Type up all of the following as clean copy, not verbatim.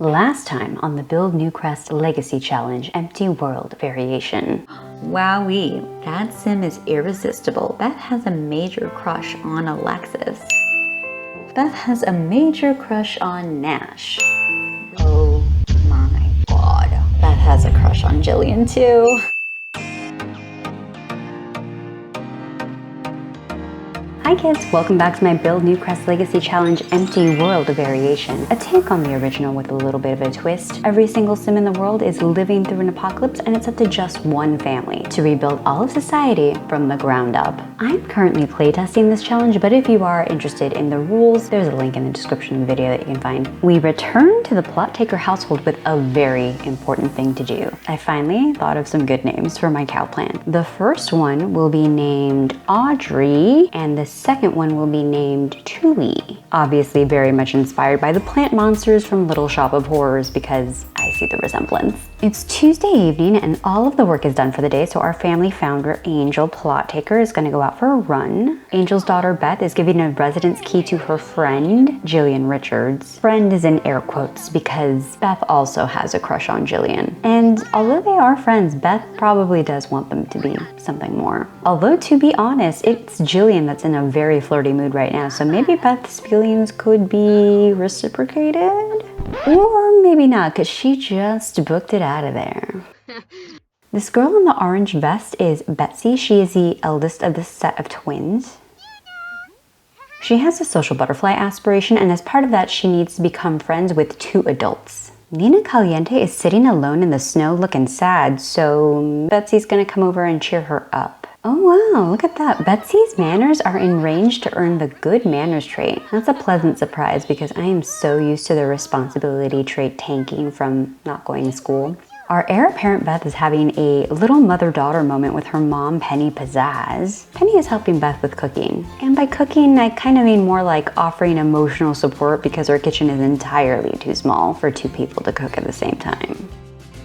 Last time on the Build Newcrest Legacy Challenge Empty World Variation. Wowee, that sim is irresistible. Beth has a major crush on Alexis. Beth has a major crush on Nash. Oh my god. Beth has a crush on Jillian too. Hi kids, welcome back to my Build Newcrest Legacy Challenge Empty World Variation, a take on the original with a little bit of a twist. Every single sim in the world is living through an apocalypse and it's up to just one family to rebuild all of society from the ground up. I'm currently playtesting this challenge, but if you are interested in the rules, there's a link in the description of the video that you can find. We return to the plot taker household with a very important thing to do. I finally thought of some good names for my cow plant. The first one will be named Audrey, and the second one will be named Tui. Obviously very much inspired by the plant monsters from Little Shop of Horrors because I see the resemblance. It's Tuesday evening and all of the work is done for the day, so our family founder, Angel Plot Taker, is going to go out for a run. Angel's daughter, Beth, is giving a residence key to her friend, Jillian Richards. Friend is in air quotes because Beth also has a crush on Jillian. And although they are friends, Beth probably does want them to be something more. Although, to be honest, it's Jillian that's in a very flirty mood right now, so maybe Beth's feelings could be reciprocated? Or maybe not, because she just booked it out of there. This girl in the orange vest is Betsy. She is the eldest of this set of twins. She has a social butterfly aspiration, and as part of that, she needs to become friends with two adults. Nina Caliente is sitting alone in the snow looking sad, so Betsy's gonna come over and cheer her up. Oh wow, look at that. Betsy's manners are in range to earn the good manners trait. That's a pleasant surprise because I am so used to the responsibility trait tanking from not going to school. Our heir apparent Beth is having a little mother-daughter moment with her mom, Penny Pizzazz. Penny is helping Beth with cooking. And by cooking, I kind of mean more like offering emotional support because her kitchen is entirely too small for two people to cook at the same time.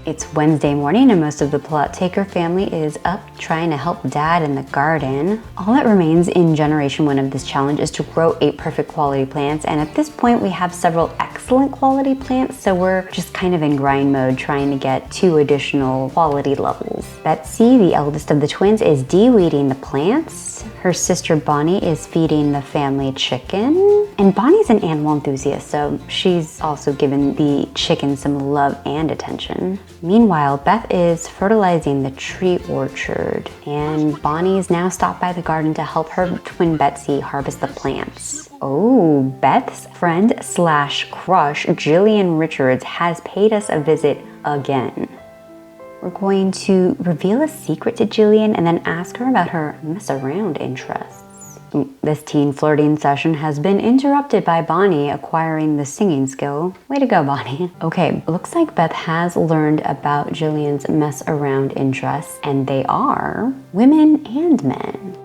It's Wednesday morning and most of the Plot Taker family is up trying to help Dad in the garden. All that remains in Generation 1 of this challenge is to grow 8 perfect quality plants, and at this point we have several excellent quality plants, so we're just kind of in grind mode trying to get 2 additional quality levels. Betsy, the eldest of the twins, is de-weeding the plants. Her sister Bonnie is feeding the family chicken. And Bonnie's an animal enthusiast, so she's also given the chicken some love and attention. Meanwhile, Beth is fertilizing the tree orchard, and Bonnie is now stopped by the garden to help her twin Betsy harvest the plants. Oh, Beth's friend slash crush, Jillian Richards, has paid us a visit again. We're going to reveal a secret to Jillian and then ask her about her mess around interests. This teen flirting session has been interrupted by Bonnie acquiring the singing skill. Way to go, Bonnie. Okay, looks like Beth has learned about Jillian's mess around interests, and they are women and men.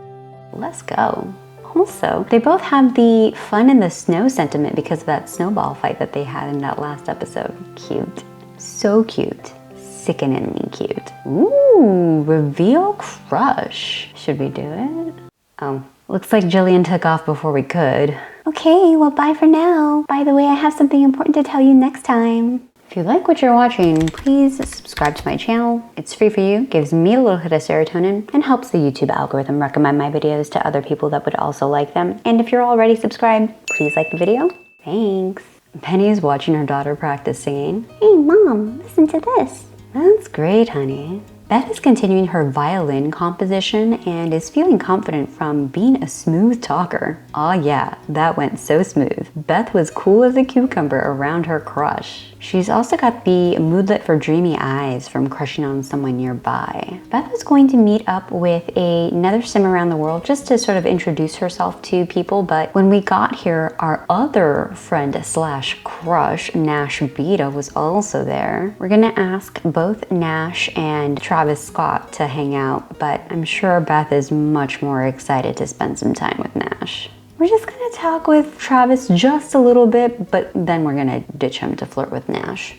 Let's go. Also, they both have the fun in the snow sentiment because of that snowball fight that they had in that last episode. Cute. So cute. Sickeningly cute. Ooh, reveal crush. Should we do it? Oh. Looks like Jillian took off before we could. Okay, well bye for now. By the way, I have something important to tell you next time. If you like what you're watching, please subscribe to my channel. It's free for you, gives me a little hit of serotonin, and helps the YouTube algorithm recommend my videos to other people that would also like them. And if you're already subscribed, please like the video. Thanks. Penny is watching her daughter practice singing. Hey Mom, listen to this. That's great, honey. Beth is continuing her violin composition and is feeling confident from being a smooth talker. Aw yeah, that went so smooth. Beth was cool as a cucumber around her crush. She's also got the moodlet for dreamy eyes from crushing on someone nearby. Beth was going to meet up with another sim around the world just to sort of introduce herself to people, but when we got here, our other friend slash crush, Nash Beta, was also there. We're gonna ask both Nash and Travis Scott to hang out, but I'm sure Beth is much more excited to spend some time with Nash. We're just gonna talk with Travis just a little bit, but then we're gonna ditch him to flirt with Nash.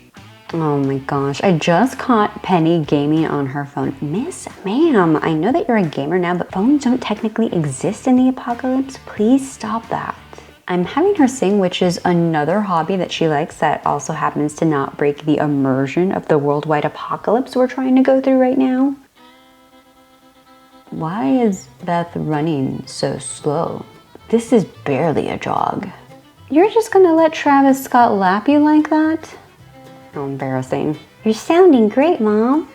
Oh my gosh, I just caught Penny gaming on her phone. Miss, ma'am, I know that you're a gamer now, but phones don't technically exist in the apocalypse. Please stop that. I'm having her sing, which is another hobby that she likes that also happens to not break the immersion of the worldwide apocalypse we're trying to go through right now. Why is Beth running so slow? This is barely a jog. You're just gonna let Travis Scott lap you like that? How embarrassing. You're sounding great, Mom.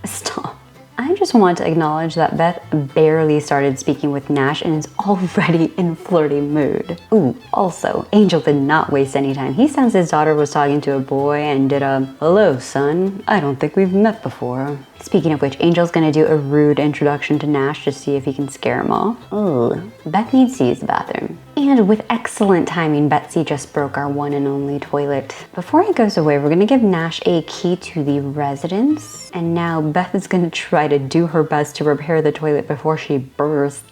Stop. I just want to acknowledge that Beth barely started speaking with Nash and is already in flirty mood. Ooh, also, Angel did not waste any time. He sensed his daughter was talking to a boy and did a, "Hello, son. I don't think we've met before." Speaking of which, Angel's gonna do a rude introduction to Nash to see if he can scare him off. Ooh, Beth needs to use the bathroom. And with excellent timing, Betsy just broke our one and only toilet. Before he goes away, we're gonna give Nash a key to the residence. And now Beth is gonna try to do her best to repair the toilet before she bursts.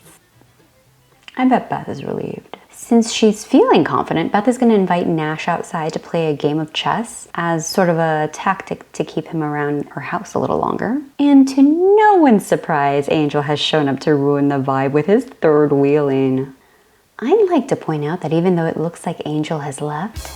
I bet Beth is relieved. Since she's feeling confident, Beth is gonna invite Nash outside to play a game of chess as sort of a tactic to keep him around her house a little longer. And to no one's surprise, Angel has shown up to ruin the vibe with his third wheeling. I'd like to point out that even though it looks like Angel has left,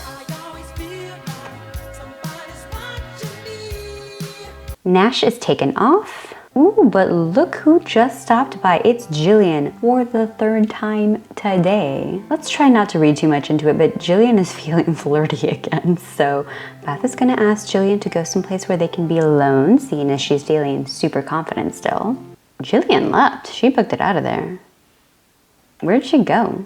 Nash is taken off. Ooh, but look who just stopped by. It's Jillian for the third time today. Let's try not to read too much into it, but Jillian is feeling flirty again. So Beth is gonna ask Jillian to go someplace where they can be alone, seeing as she's feeling super confident still. Jillian left. She booked it out of there. Where'd she go?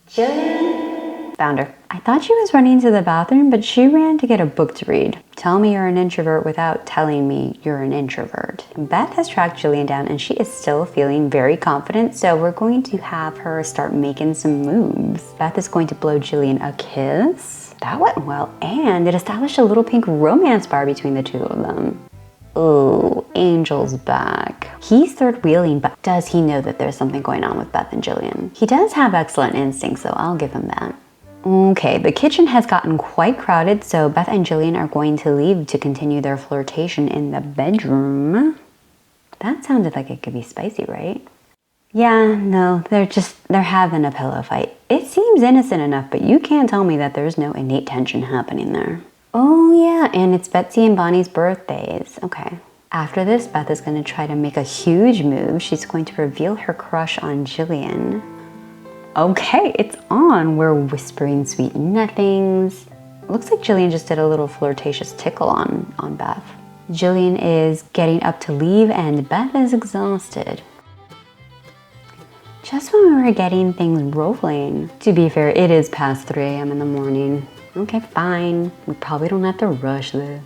Jillian? Found her. I thought she was running to the bathroom, but she ran to get a book to read. Tell me you're an introvert without telling me you're an introvert. Beth has tracked Jillian down and she is still feeling very confident, so we're going to have her start making some moves. Beth is going to blow Jillian a kiss. That went well, and it established a little pink romance bar between the two of them. Ooh, Angel's back. He's third wheeling, but does he know that there's something going on with Beth and Jillian? He does have excellent instincts, so I'll give him that. Okay, the kitchen has gotten quite crowded, so Beth and Jillian are going to leave to continue their flirtation in the bedroom. That sounded like it could be spicy, right? Yeah, no, they're having a pillow fight. It seems innocent enough, but you can't tell me that there's no innate tension happening there. Oh yeah, and it's Betsy and Bonnie's birthdays. Okay. After this, Beth is going to try to make a huge move. She's going to reveal her crush on Jillian. Okay, it's on. We're whispering sweet nothings. Looks like Jillian just did a little flirtatious tickle on Beth. Jillian is getting up to leave and Beth is exhausted. Just when we were getting things rolling. To be fair, it is past 3 a.m. in the morning. Okay, fine. We probably don't have to rush this.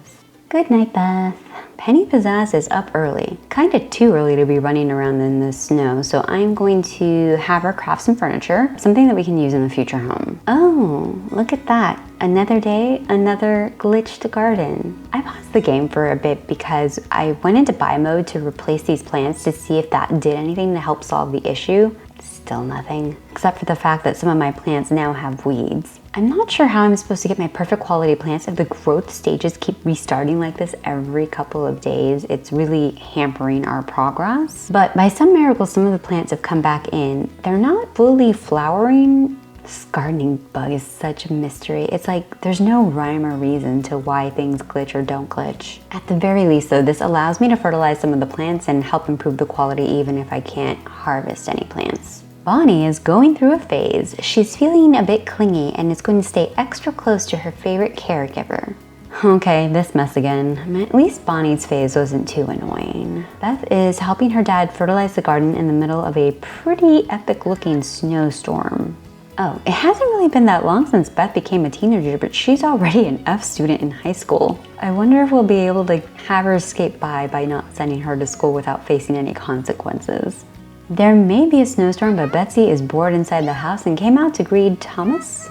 Good night, Beth. Penny Pizzazz is up early. Kinda too early to be running around in the snow, so I'm going to have her craft some furniture, something that we can use in the future home. Oh, look at that. Another day, another glitched garden. I paused the game for a bit because I went into buy mode to replace these plants to see if that did anything to help solve the issue. Still nothing, except for the fact that some of my plants now have weeds. I'm not sure how I'm supposed to get my perfect quality plants if the growth stages keep restarting like this every couple of days. It's really hampering our progress. But by some miracle, some of the plants have come back in. They're not fully flowering. This gardening bug is such a mystery. It's like there's no rhyme or reason to why things glitch or don't glitch. At the very least though, this allows me to fertilize some of the plants and help improve the quality even if I can't harvest any plants. Bonnie is going through a phase. She's feeling a bit clingy and is going to stay extra close to her favorite caregiver. Okay, this mess again. At least Bonnie's phase wasn't too annoying. Beth is helping her dad fertilize the garden in the middle of a pretty epic looking snowstorm. Oh, it hasn't really been that long since Beth became a teenager, but she's already an F student in high school. I wonder if we'll be able to have her skate by not sending her to school without facing any consequences. There may be a snowstorm, but Betsy is bored inside the house and came out to greet Tomas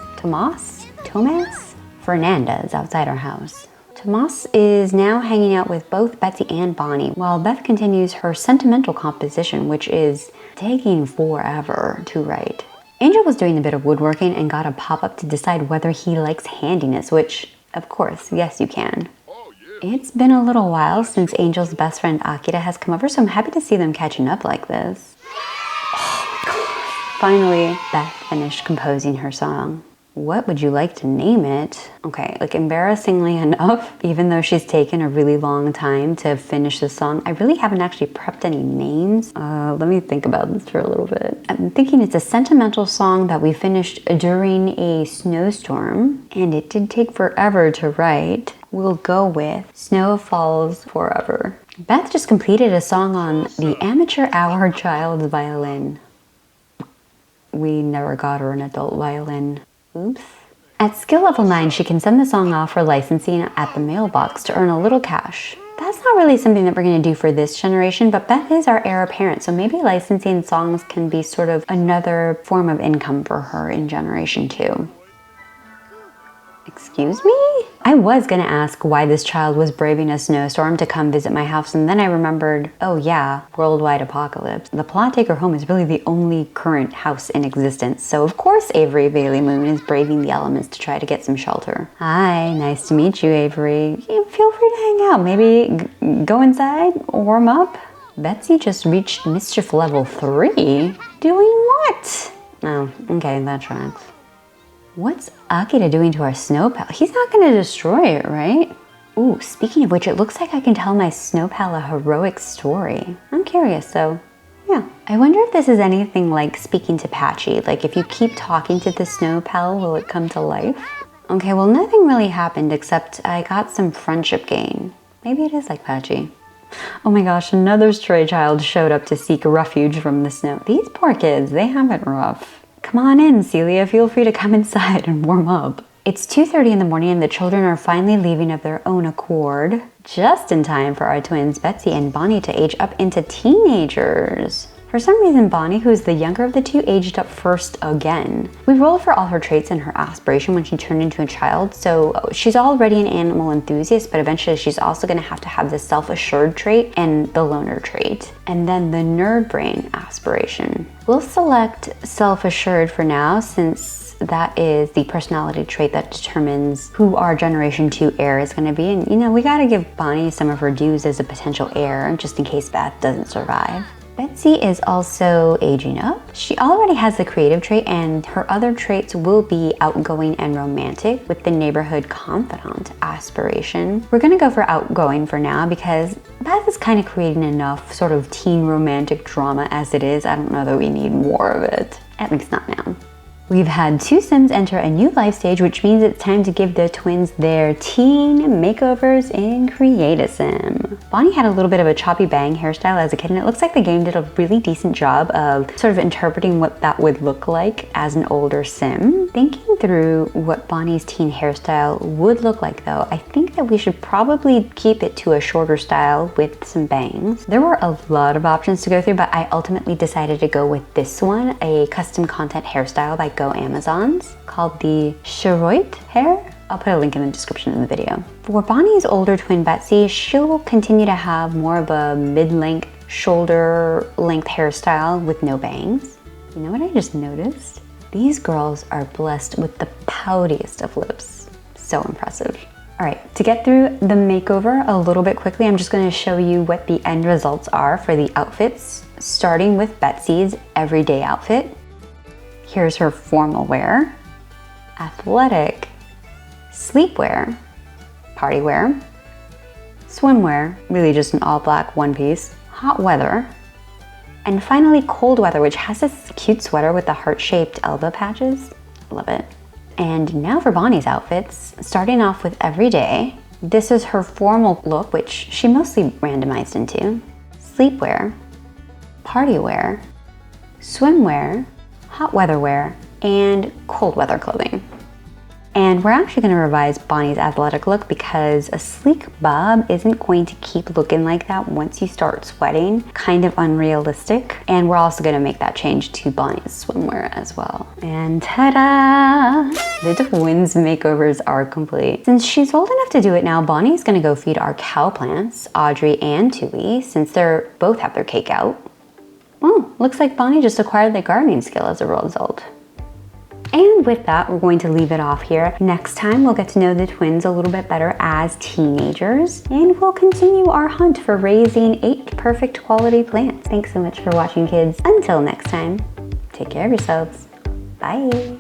Fernandez outside our house. Tomas is now hanging out with both Betsy and Bonnie while Beth continues her sentimental composition, which is taking forever to write. Angel was doing a bit of woodworking and got a pop-up to decide whether he likes handiness, which, of course, yes you can. It's been a little while since Angel's best friend Akira has come over, so I'm happy to see them catching up like this. Oh my Finally, Beth finished composing her song. What would you like to name it? Okay, like embarrassingly enough, even though she's taken a really long time to finish the song, I really haven't actually prepped any names. Let me think about this for a little bit. I'm thinking it's a sentimental song that we finished during a snowstorm, and it did take forever to write. We'll go with Snow Falls Forever. Beth just completed a song on the amateur hour child's violin. We never got her an adult violin. Oops. At skill level 9, she can send the song off for licensing at the mailbox to earn a little cash. That's not really something that we're going to do for this generation, but Beth is our heir apparent, so maybe licensing songs can be sort of another form of income for her in generation 2. Excuse me? I was gonna ask why this child was braving a snowstorm to come visit my house, and then I remembered, oh yeah, worldwide apocalypse. The Plot Taker home is really the only current house in existence, so of course Avery Bailey Moon is braving the elements to try to get some shelter. Hi, nice to meet you, Avery. Feel free to hang out, maybe go inside, warm up. Betsy just reached mischief level 3? Doing what? Oh, okay, that tracks. What's Akira doing to our snow pal? He's not gonna destroy it, right? Ooh, speaking of which, it looks like I can tell my snow pal a heroic story. I'm curious, so yeah. I wonder if this is anything like speaking to Patchy. Like if you keep talking to the snow pal, will it come to life? Okay, well nothing really happened except I got some friendship gain. Maybe it is like Patchy. Oh my gosh, another stray child showed up to seek refuge from the snow. These poor kids, they have it rough. Come on in, Celia. Feel free to come inside and warm up. It's 2:30 in the morning and the children are finally leaving of their own accord. Just in time for our twins, Betsy and Bonnie, to age up into teenagers. For some reason, Bonnie, who's the younger of the two, aged up first again. We rolled for all her traits and her aspiration when she turned into a child, so she's already an animal enthusiast, but eventually she's also going to have the self-assured trait and the loner trait, and then the nerd brain aspiration. We'll select self-assured for now, since that is the personality trait that determines who our generation 2 heir is going to be, and you know, we got to give Bonnie some of her dues as a potential heir, just in case Beth doesn't survive. Betsy is also aging up. She already has the creative trait, and her other traits will be outgoing and romantic with the neighborhood confidant aspiration. We're gonna go for outgoing for now because Beth is kind of creating enough sort of teen romantic drama as it is. I don't know that we need more of it, at least not now. We've had 2 Sims enter a new life stage, which means it's time to give the twins their teen makeovers in Create-A-Sim. Bonnie had a little bit of a choppy bang hairstyle as a kid, and it looks like the game did a really decent job of sort of interpreting what that would look like as an older Sim. Thinking through what Bonnie's teen hairstyle would look like though, I think that we should probably keep it to a shorter style with some bangs. There were a lot of options to go through, but I ultimately decided to go with this one, a custom content hairstyle by Go Amazons called the Cheroit hair. I'll put a link in the description of the video. For Bonnie's older twin Betsy, she'll continue to have more of a mid-length, shoulder-length hairstyle with no bangs. You know what I just noticed? These girls are blessed with the poutiest of lips. So impressive. All right, to get through the makeover a little bit quickly, I'm just going to show you what the end results are for the outfits, starting with Betsy's everyday outfit. Here's her formal wear, athletic, sleepwear, party wear, swimwear, really just an all black one piece, hot weather, and finally cold weather, which has this cute sweater with the heart-shaped elbow patches. Love it. And now for Bonnie's outfits, starting off with everyday. This is her formal look, which she mostly randomized into. Sleepwear, party wear, swimwear, hot weather wear, and cold weather clothing. And we're actually going to revise Bonnie's athletic look because a sleek bob isn't going to keep looking like that once you start sweating. Kind of unrealistic. And we're also going to make that change to Bonnie's swimwear as well. And ta-da! The twins' makeovers are complete. Since she's old enough to do it now, Bonnie's going to go feed our cow plants, Audrey and Tui, since they're both have their cake out. Oh, looks like Bonnie just acquired the gardening skill as a result. And with that, we're going to leave it off here. Next time, we'll get to know the twins a little bit better as teenagers, and we'll continue our hunt for raising 8 perfect quality plants. Thanks so much for watching, kids. Until next time, Take care of yourselves. Bye.